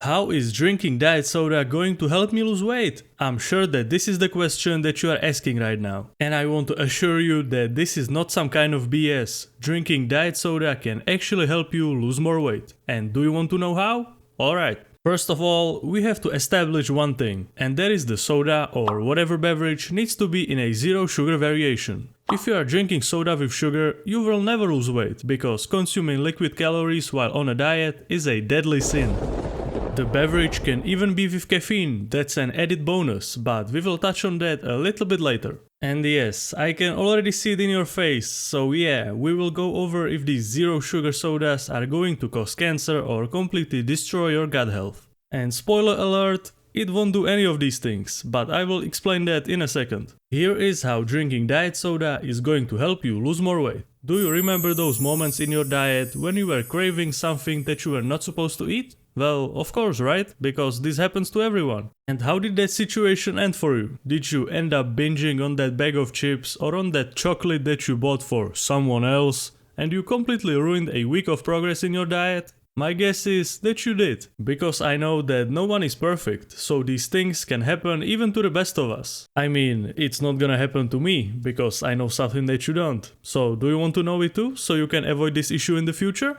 How is drinking diet soda going to help me lose weight? I'm sure that this is the question that you are asking right now. And I want to assure you that this is not some kind of BS. Drinking diet soda can actually help you lose more weight. And do you want to know how? Alright. First of all, we have to establish one thing, and that is the soda or whatever beverage needs to be in a zero sugar variation. If you are drinking soda with sugar, you will never lose weight, because consuming liquid calories while on a diet is a deadly sin. The beverage can even be with caffeine, that's an added bonus, but we will touch on that a little bit later. And yes, I can already see it in your face, so yeah, we will go over if these zero sugar sodas are going to cause cancer or completely destroy your gut health. And spoiler alert, it won't do any of these things, but I will explain that in a second. Here is how drinking diet soda is going to help you lose more weight. Do you remember those moments in your diet when you were craving something that you were not supposed to eat? Well, of course, right? Because this happens to everyone. And how did that situation end for you? Did you end up binging on that bag of chips or on that chocolate that you bought for someone else and you completely ruined a week of progress in your diet? My guess is that you did, because I know that no one is perfect, so these things can happen even to the best of us. I mean, it's not gonna happen to me, because I know something that you don't. So do you want to know it too, so you can avoid this issue in the future?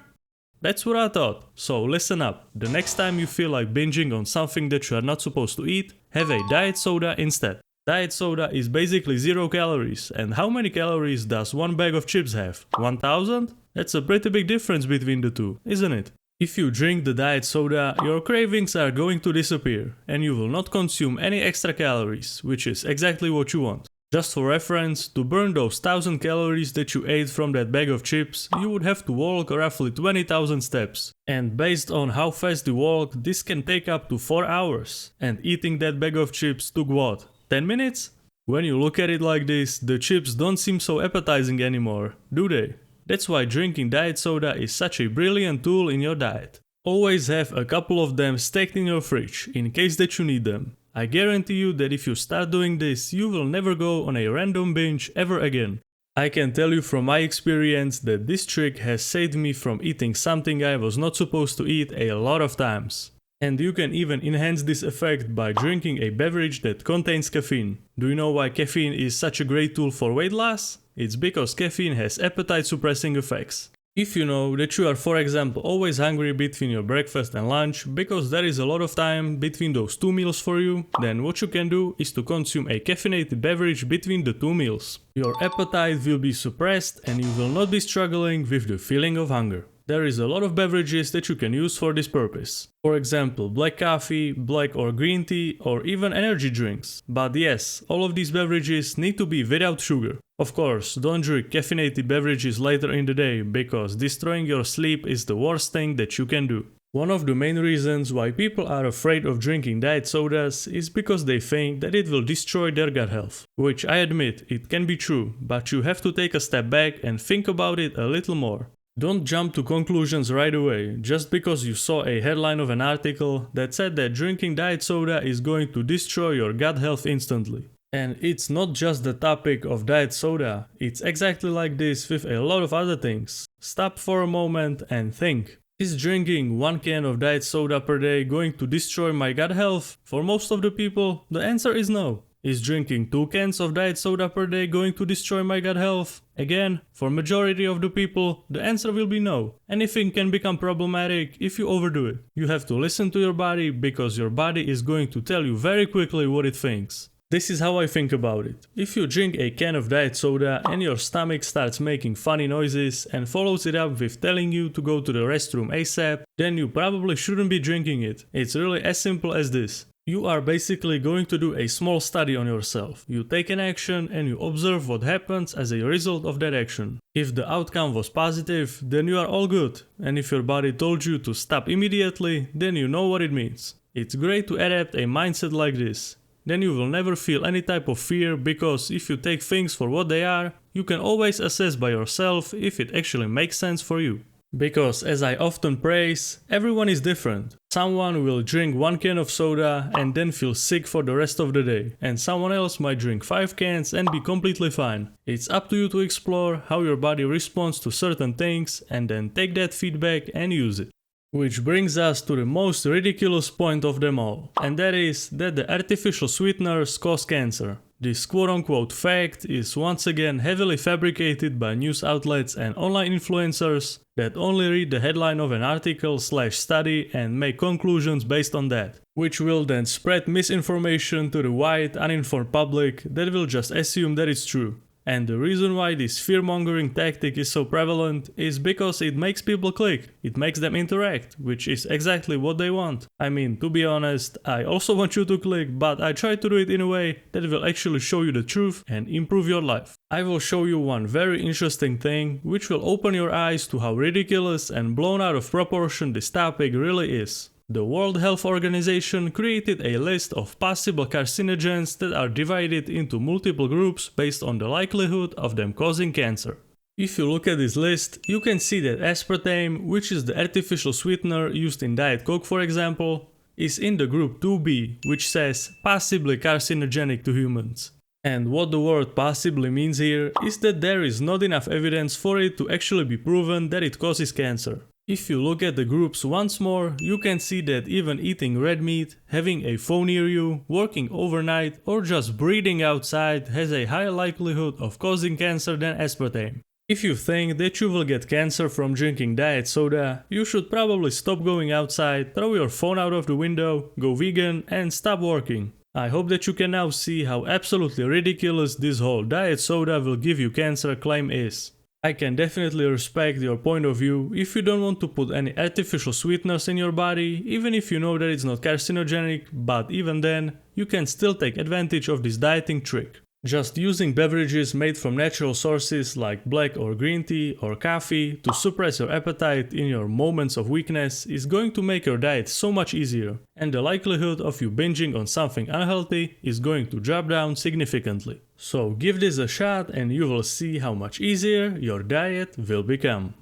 That's what I thought. So listen up, the next time you feel like binging on something that you are not supposed to eat, have a diet soda instead. Diet soda is basically 0 calories, and how many calories does one bag of chips have? 1000? That's a pretty big difference between the two, isn't it? If you drink the diet soda, your cravings are going to disappear, and you will not consume any extra calories, which is exactly what you want. Just for reference, to burn those 1000 calories that you ate from that bag of chips, you would have to walk roughly 20,000 steps. And based on how fast you walk, this can take up to 4 hours. And eating that bag of chips took what? 10 minutes? When you look at it like this, the chips don't seem so appetizing anymore, do they? That's why drinking diet soda is such a brilliant tool in your diet. Always have a couple of them stacked in your fridge, in case that you need them. I guarantee you that if you start doing this, you will never go on a random binge ever again. I can tell you from my experience that this trick has saved me from eating something I was not supposed to eat a lot of times. And you can even enhance this effect by drinking a beverage that contains caffeine. Do you know why caffeine is such a great tool for weight loss? It's because caffeine has appetite suppressing effects. If you know that you are, for example, always hungry between your breakfast and lunch because there is a lot of time between those two meals for you, then what you can do is to consume a caffeinated beverage between the two meals. Your appetite will be suppressed and you will not be struggling with the feeling of hunger. There is a lot of beverages that you can use for this purpose. For example, black coffee, black or green tea, or even energy drinks. But yes, all of these beverages need to be without sugar. Of course, don't drink caffeinated beverages later in the day, because destroying your sleep is the worst thing that you can do. One of the main reasons why people are afraid of drinking diet sodas is because they think that it will destroy their gut health. Which I admit, it can be true, but you have to take a step back and think about it a little more. Don't jump to conclusions right away, just because you saw a headline of an article that said that drinking diet soda is going to destroy your gut health instantly. And it's not just the topic of diet soda, it's exactly like this with a lot of other things. Stop for a moment and think. Is drinking 1 can of diet soda per day going to destroy my gut health? For most of the people, the answer is no. Is drinking 2 cans of diet soda per day going to destroy my gut health? Again, for majority of the people, the answer will be no. Anything can become problematic if you overdo it. You have to listen to your body, because your body is going to tell you very quickly what it thinks. This is how I think about it. If you drink a can of diet soda and your stomach starts making funny noises and follows it up with telling you to go to the restroom ASAP, then you probably shouldn't be drinking it. It's really as simple as this. You are basically going to do a small study on yourself. You take an action and you observe what happens as a result of that action. If the outcome was positive, then you are all good. And if your body told you to stop immediately, then you know what it means. It's great to adapt a mindset like this. Then you will never feel any type of fear, because if you take things for what they are, you can always assess by yourself if it actually makes sense for you. Because, as I often praise, everyone is different. Someone will drink 1 can of soda and then feel sick for the rest of the day, and someone else might drink 5 cans and be completely fine. It's up to you to explore how your body responds to certain things and then take that feedback and use it. Which brings us to the most ridiculous point of them all, and that is that the artificial sweeteners cause cancer. This quote-unquote fact is once again heavily fabricated by news outlets and online influencers that only read the headline of an article/study and make conclusions based on that, which will then spread misinformation to the wide, uninformed public that will just assume that it's true. And the reason why this fear-mongering tactic is so prevalent is because it makes people click, it makes them interact, which is exactly what they want. I mean, to be honest, I also want you to click, but I try to do it in a way that will actually show you the truth and improve your life. I will show you one very interesting thing, which will open your eyes to how ridiculous and blown out of proportion this topic really is. The World Health Organization created a list of possible carcinogens that are divided into multiple groups based on the likelihood of them causing cancer. If you look at this list, you can see that aspartame, which is the artificial sweetener used in Diet Coke for example, is in the group 2B, which says possibly carcinogenic to humans. And what the word possibly means here is that there is not enough evidence for it to actually be proven that it causes cancer. If you look at the groups once more, you can see that even eating red meat, having a phone near you, working overnight, or just breathing outside has a higher likelihood of causing cancer than aspartame. If you think that you will get cancer from drinking diet soda, you should probably stop going outside, throw your phone out of the window, go vegan, and stop working. I hope that you can now see how absolutely ridiculous this whole diet soda will give you cancer claim is. I can definitely respect your point of view if you don't want to put any artificial sweeteners in your body, even if you know that it's not carcinogenic, but even then, you can still take advantage of this dieting trick. Just using beverages made from natural sources like black or green tea or coffee to suppress your appetite in your moments of weakness is going to make your diet so much easier, and the likelihood of you binging on something unhealthy is going to drop down significantly. So give this a shot and you will see how much easier your diet will become.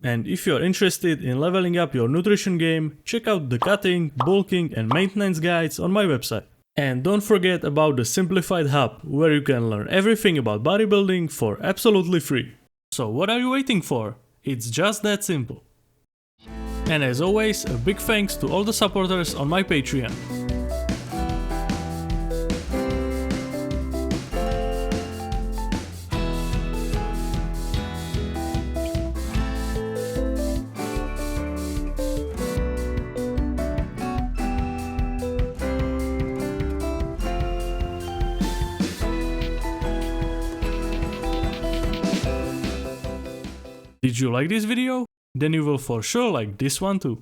And if you're interested in leveling up your nutrition game, check out the cutting, bulking and maintenance guides on my website. And don't forget about the Simplified Hub, where you can learn everything about bodybuilding for absolutely free. So what are you waiting for? It's just that simple. And as always, a big thanks to all the supporters on my Patreon. Did you like this video? Then you will for sure like this one too.